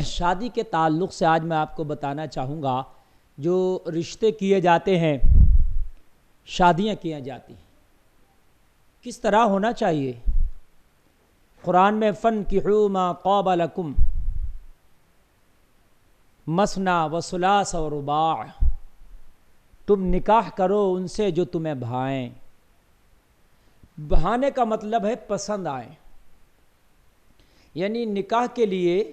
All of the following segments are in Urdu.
شادی کے تعلق سے آج میں آپ کو بتانا چاہوں گا، جو رشتے کیے جاتے ہیں، شادیاں کی جاتی ہیں، کس طرح ہونا چاہیے۔ قرآن میں فَانْكِحُوا مَا طَابَ لَكُمْ مَثْنَىٰ وَثُلَاثَ وَرُبَاعَ، تم نکاح کرو ان سے جو تمہیں بھائیں۔ بہانے کا مطلب ہے پسند آئیں، یعنی نکاح کے لیے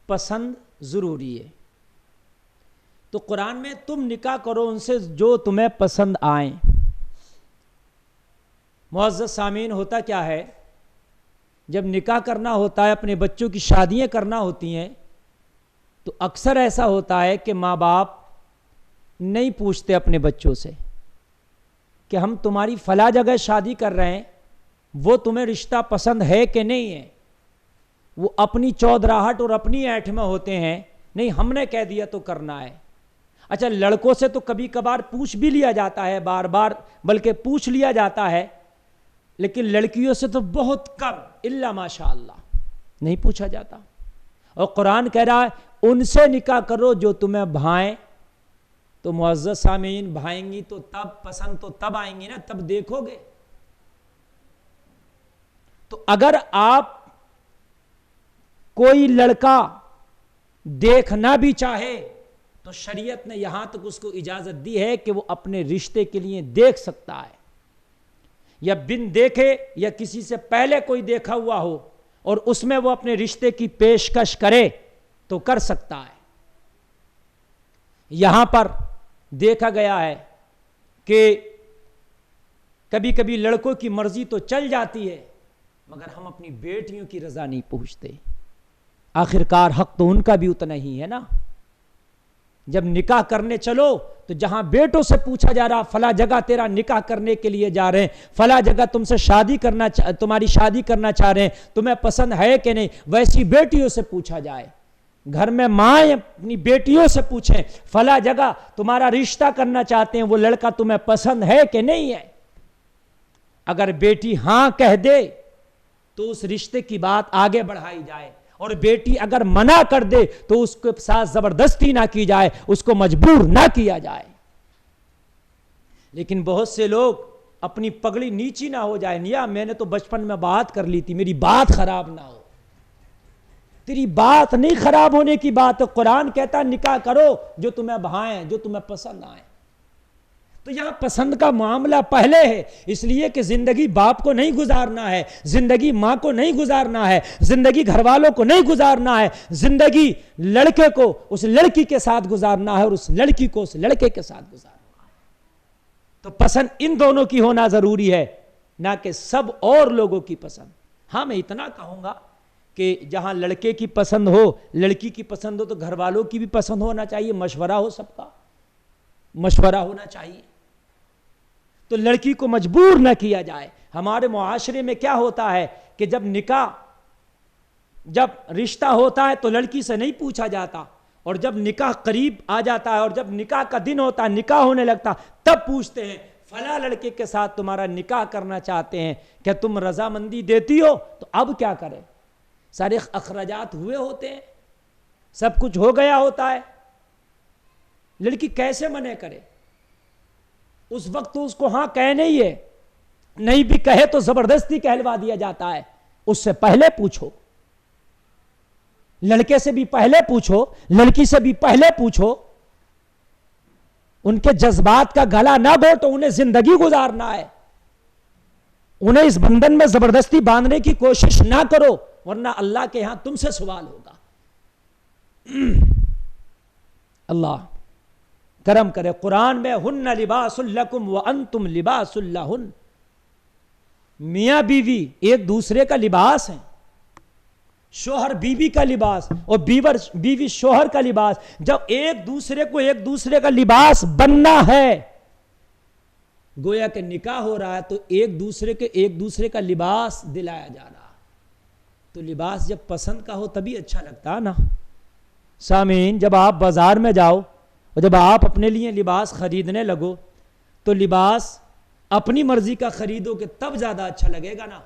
پسند ضروری ہے۔ تو قرآن میں تم نکاح کرو ان سے جو تمہیں پسند آئیں۔ معزز سامعین، ہوتا کیا ہے، جب نکاح کرنا ہوتا ہے، اپنے بچوں کی شادیاں کرنا ہوتی ہیں، تو اکثر ایسا ہوتا ہے کہ ماں باپ نہیں پوچھتے اپنے بچوں سے کہ ہم تمہاری فلاں جگہ شادی کر رہے ہیں، وہ تمہیں رشتہ پسند ہے کہ نہیں ہے۔ وہ اپنی چودراہٹ اور اپنی ایٹھ میں ہوتے ہیں، نہیں ہم نے کہہ دیا تو کرنا ہے۔ اچھا، لڑکوں سے تو کبھی کبھار پوچھ بھی لیا جاتا ہے، بار بار بلکہ پوچھ لیا جاتا ہے، لیکن لڑکیوں سے تو بہت کم، الا ماشاء اللہ، نہیں پوچھا جاتا۔ اور قرآن کہہ رہا ہے ان سے نکاح کرو جو تمہیں بھائیں۔ تو معزز سامعین، بھائیں گی تو تب، پسند تو تب آئیں گی نا، تب دیکھو گے۔ تو اگر آپ کوئی لڑکا دیکھنا بھی چاہے تو شریعت نے یہاں تک اس کو اجازت دی ہے کہ وہ اپنے رشتے کے لیے دیکھ سکتا ہے، یا بن دیکھے یا کسی سے پہلے کوئی دیکھا ہوا ہو اور اس میں وہ اپنے رشتے کی پیشکش کرے تو کر سکتا ہے۔ یہاں پر دیکھا گیا ہے کہ کبھی کبھی لڑکوں کی مرضی تو چل جاتی ہے، مگر ہم اپنی بیٹیوں کی رضا نہیں پوچھتے۔ آخرکار حق تو ان کا بھی اتنا ہی ہے نا۔ جب نکاح کرنے چلو تو جہاں بیٹوں سے پوچھا جا رہا فلاں جگہ تیرا نکاح کرنے کے لیے جا رہے ہیں، فلاں جگہ تم سے تمہاری شادی کرنا چاہ رہے ہیں، تمہیں پسند ہے کہ نہیں، ویسی بیٹیوں سے پوچھا جائے۔ گھر میں مائیں اپنی بیٹیوں سے پوچھیں فلاں جگہ تمہارا رشتہ کرنا چاہتے ہیں، وہ لڑکا تمہیں پسند ہے کہ نہیں ہے۔ اگر بیٹی ہاں کہہ دے تو اس رشتے کی بات آگے بڑھائی جائے، اور بیٹی اگر منع کر دے تو اس کے ساتھ زبردستی نہ کی جائے، اس کو مجبور نہ کیا جائے۔ لیکن بہت سے لوگ اپنی پگڑی نیچی نہ ہو جائے، نیا میں نے تو بچپن میں بات کر لی تھی، میری بات خراب نہ ہو۔ تیری بات نہیں خراب ہونے کی بات ہے، قرآن کہتا نکاح کرو جو تمہیں بھائیں، جو تمہیں پسند آئیں۔ تو یہاں پسند کا معاملہ پہلے ہے، اس لیے کہ زندگی باپ کو نہیں گزارنا ہے، زندگی ماں کو نہیں گزارنا ہے، زندگی گھر والوں کو نہیں گزارنا ہے، زندگی لڑکے کو اس لڑکی کے ساتھ گزارنا ہے اور اس لڑکی کو اس لڑکے کے ساتھ گزارنا ہے۔ تو پسند ان دونوں کی ہونا ضروری ہے، نہ کہ سب اور لوگوں کی پسند۔ ہاں، میں اتنا کہوں گا کہ جہاں لڑکے کی پسند ہو، لڑکی کی پسند ہو، تو گھر والوں کی بھی پسند ہونا چاہیے، مشورہ ہو، سب کا مشورہ ہونا چاہیے، تو لڑکی کو مجبور نہ کیا جائے۔ ہمارے معاشرے میں کیا ہوتا ہے کہ جب رشتہ ہوتا ہے تو لڑکی سے نہیں پوچھا جاتا، اور جب نکاح قریب آ جاتا ہے اور جب نکاح کا دن ہوتا ہے، نکاح ہونے لگتا، تب پوچھتے ہیں فلاں لڑکے کے ساتھ تمہارا نکاح کرنا چاہتے ہیں، کیا تم رضامندی دیتی ہو؟ تو اب کیا کریں، سارے اخراجات ہوئے ہوتے ہیں، سب کچھ ہو گیا ہوتا ہے، لڑکی کیسے منع کرے؟ اس وقت تو اس کو ہاں کہنے ہی ہے، نہیں بھی کہے تو زبردستی کہلوا دیا جاتا ہے۔ اس سے پہلے پوچھو، لڑکے سے بھی پہلے پوچھو، لڑکی سے بھی پہلے پوچھو، ان کے جذبات کا گلا نہ گھونٹو، انہیں زندگی گزارنا ہے، انہیں اس بندھن میں زبردستی باندھنے کی کوشش نہ کرو، ورنہ اللہ کے ہاں تم سے سوال ہوگا۔ اللہ کرم کرے، قرآن میں ہن لباس لکم وانتم لباس لہن، میاں بیوی ایک دوسرے کا لباس ہیں، شوہر بیوی کا لباس اور بیوی شوہر کا لباس۔ جب ایک دوسرے کو ایک دوسرے کا لباس بننا ہے، گویا کہ نکاح ہو رہا ہے تو ایک دوسرے کا لباس دلایا جا رہا، تو لباس جب پسند کا ہو تبھی اچھا لگتا نا۔ سامعین، جب آپ بازار میں جاؤ اور جب آپ اپنے لیے لباس خریدنے لگو تو لباس اپنی مرضی کا خریدو کہ تب زیادہ اچھا لگے گا نا۔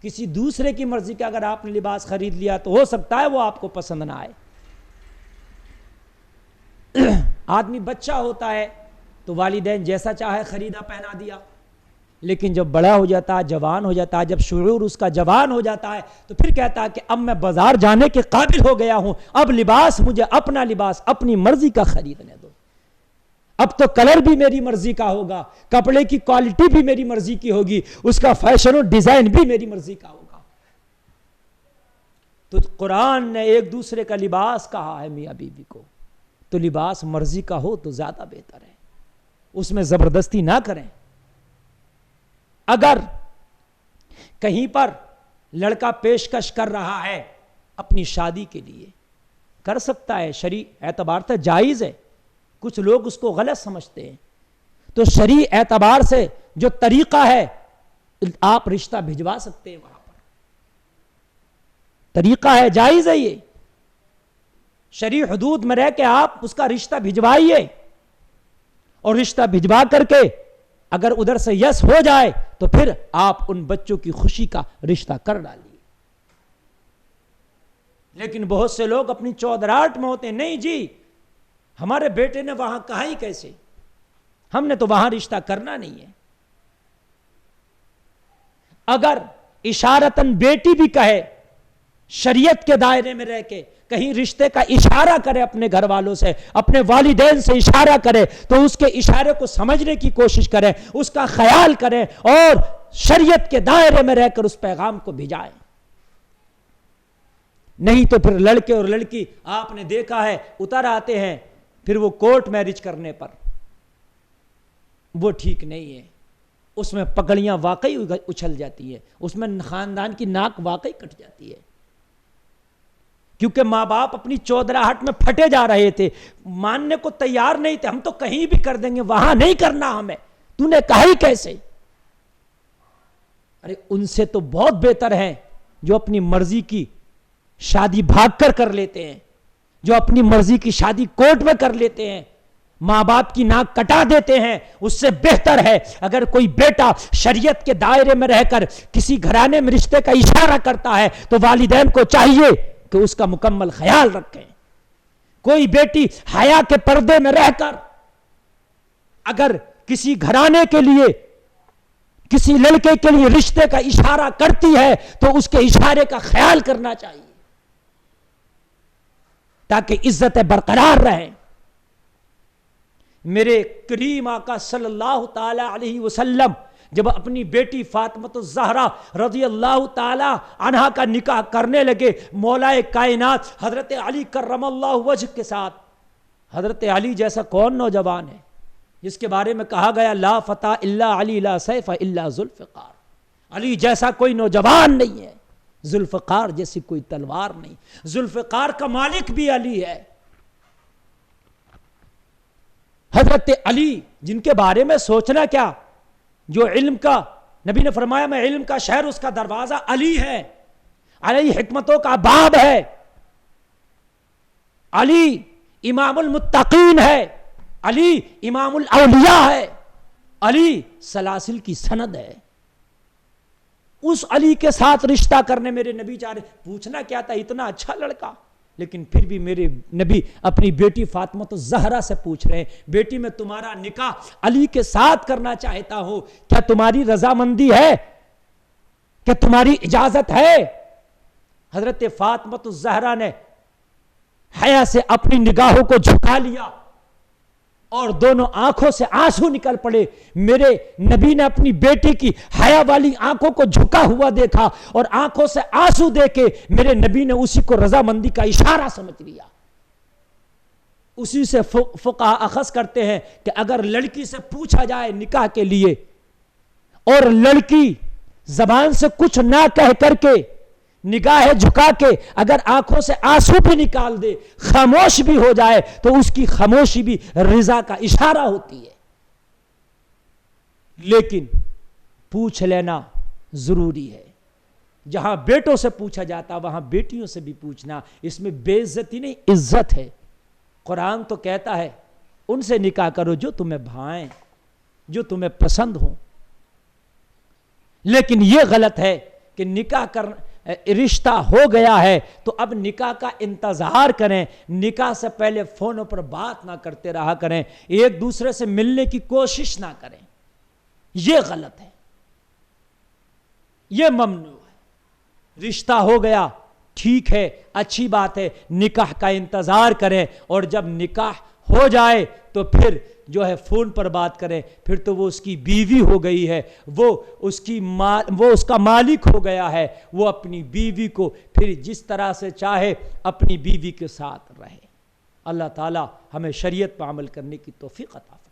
کسی دوسرے کی مرضی کا اگر آپ نے لباس خرید لیا تو ہو سکتا ہے وہ آپ کو پسند نہ آئے۔ آدمی بچہ ہوتا ہے تو والدین جیسا چاہے خریدا پہنا دیا، لیکن جب بڑا ہو جاتا ہے، جوان ہو جاتا ہے، جب شعور اس کا جوان ہو جاتا ہے تو پھر کہتا ہے کہ اب میں بازار جانے کے قابل ہو گیا ہوں، اب لباس مجھے اپنا لباس اپنی مرضی کا خریدنے دو، اب تو کلر بھی میری مرضی کا ہوگا، کپڑے کی کوالٹی بھی میری مرضی کی ہوگی، اس کا فیشن و ڈیزائن بھی میری مرضی کا ہوگا۔ تو قرآن نے ایک دوسرے کا لباس کہا ہے میاں بیوی کو، تو لباس مرضی کا ہو تو زیادہ بہتر ہے، اس میں زبردستی نہ کریں۔ اگر کہیں پر لڑکا پیشکش کر رہا ہے اپنی شادی کے لیے، کر سکتا ہے، شرعی اعتبار سے جائز ہے، کچھ لوگ اس کو غلط سمجھتے ہیں، تو شرعی اعتبار سے جو طریقہ ہے آپ رشتہ بھجوا سکتے ہیں، وہاں پر طریقہ ہے، جائز ہے، یہ شرعی حدود میں رہ کے آپ اس کا رشتہ بھجوائیے، اور رشتہ بھجوا کر کے اگر ادھر سے یس ہو جائے تو پھر آپ ان بچوں کی خوشی کا رشتہ کر ڈالیے۔ لیکن بہت سے لوگ اپنی چودراہٹ میں ہوتے ہیں، نہیں جی ہمارے بیٹے نے وہاں کہا ہی کیسے، ہم نے تو وہاں رشتہ کرنا نہیں ہے۔ اگر اشارتاً بیٹی بھی کہے، شریعت کے دائرے میں رہ کے کہیں رشتے کا اشارہ کرے، اپنے گھر والوں سے، اپنے والدین سے اشارہ کرے، تو اس کے اشارے کو سمجھنے کی کوشش کریں، اس کا خیال کریں اور شریعت کے دائرے میں رہ کر اس پیغام کو بھیجائیں۔ نہیں تو پھر لڑکے اور لڑکی آپ نے دیکھا ہے اتر آتے ہیں پھر وہ کورٹ میرج کرنے پر، وہ ٹھیک نہیں ہے، اس میں پگڑیاں واقعی اچھل جاتی ہیں، اس میں خاندان کی ناک واقعی کٹ جاتی ہے، کیونکہ ماں باپ اپنی چودراہٹ میں پھٹے جا رہے تھے، ماننے کو تیار نہیں تھے، ہم تو کہیں بھی کر دیں گے، وہاں نہیں کرنا ہمیں، تو نے کہا ہی کیسے۔ ارے ان سے تو بہت بہتر ہیں جو اپنی مرضی کی شادی بھاگ کر لیتے ہیں، جو اپنی مرضی کی شادی کورٹ میں کر لیتے ہیں، ماں باپ کی ناک کٹا دیتے ہیں۔ اس سے بہتر ہے اگر کوئی بیٹا شریعت کے دائرے میں رہ کر کسی گھرانے میں رشتے کا اشارہ کرتا ہے تو والدین کو چاہیے کہ اس کا مکمل خیال رکھیں۔ کوئی بیٹی حیا کے پردے میں رہ کر اگر کسی گھرانے کے لیے، کسی لڑکے کے لیے رشتے کا اشارہ کرتی ہے تو اس کے اشارے کا خیال کرنا چاہیے تاکہ عزتیں برقرار رہیں۔ میرے کریم آقا صلی اللہ تعالی علیہ وسلم جب اپنی بیٹی فاطمہ الزہرا رضی اللہ تعالی عنہا کا نکاح کرنے لگے مولا کائنات حضرت علی کرم اللہ وجہ کے ساتھ، حضرت علی جیسا کون نوجوان ہے جس کے بارے میں کہا گیا لا فتح الا علی لا سیف الا ذوالفقار، علی جیسا کوئی نوجوان نہیں ہے، ذوالفقار جیسی کوئی تلوار نہیں، ذوالفقار کا مالک بھی علی ہے۔ حضرت علی جن کے بارے میں سوچنا کیا، جو علم کا نبی نے فرمایا میں علم کا شہر، اس کا دروازہ علی ہے، علی حکمتوں کا باب ہے، علی امام المتقین ہے، علی امام الاولیاء ہے، علی سلاسل کی سند ہے۔ اس علی کے ساتھ رشتہ کرنے میرے نبی چاہ رہے، پوچھنا کیا تھا، اتنا اچھا لڑکا، لیکن پھر بھی میرے نبی اپنی بیٹی فاطمہ الزہرا سے پوچھ رہے ہیں بیٹی میں تمہارا نکاح علی کے ساتھ کرنا چاہتا ہوں، کیا تمہاری رضامندی ہے، کیا تمہاری اجازت ہے؟ حضرت فاطمہ الزہرا نے حیا سے اپنی نگاہوں کو جھکا لیا اور دونوں آنکھوں سے آنسو نکل پڑے۔ میرے نبی نے اپنی بیٹی کی حیا والی آنکھوں کو جھکا ہوا دیکھا اور آنکھوں سے آنسو دے کے میرے نبی نے اسی کو رضامندی کا اشارہ سمجھ لیا۔ اسی سے فقہاء اخذ کرتے ہیں کہ اگر لڑکی سے پوچھا جائے نکاح کے لیے اور لڑکی زبان سے کچھ نہ کہہ کر کے نگاہ جھکا کے اگر آنکھوں سے آنسو بھی نکال دے، خاموش بھی ہو جائے، تو اس کی خاموشی بھی رضا کا اشارہ ہوتی ہے۔ لیکن پوچھ لینا ضروری ہے، جہاں بیٹوں سے پوچھا جاتا وہاں بیٹیوں سے بھی پوچھنا، اس میں بے عزتی نہیں عزت ہے۔ قرآن تو کہتا ہے ان سے نکاح کرو جو تمہیں بھائیں، جو تمہیں پسند ہوں، لیکن یہ غلط ہے کہ نکاح رشتہ ہو گیا ہے تو اب نکاح کا انتظار کریں، نکاح سے پہلے فونوں پر بات نہ کرتے رہا کریں، ایک دوسرے سے ملنے کی کوشش نہ کریں، یہ غلط ہے، یہ ممنوع ہے۔ رشتہ ہو گیا ٹھیک ہے، اچھی بات ہے، نکاح کا انتظار کریں، اور جب نکاح ہو جائے تو پھر جو ہے فون پر بات کریں، پھر تو وہ اس کی بیوی ہو گئی ہے، وہ اس کا مالک ہو گیا ہے، وہ اپنی بیوی کو پھر جس طرح سے چاہے اپنی بیوی کے ساتھ رہے۔ اللہ تعالی ہمیں شریعت پر عمل کرنے کی توفیق عطا فرمائے۔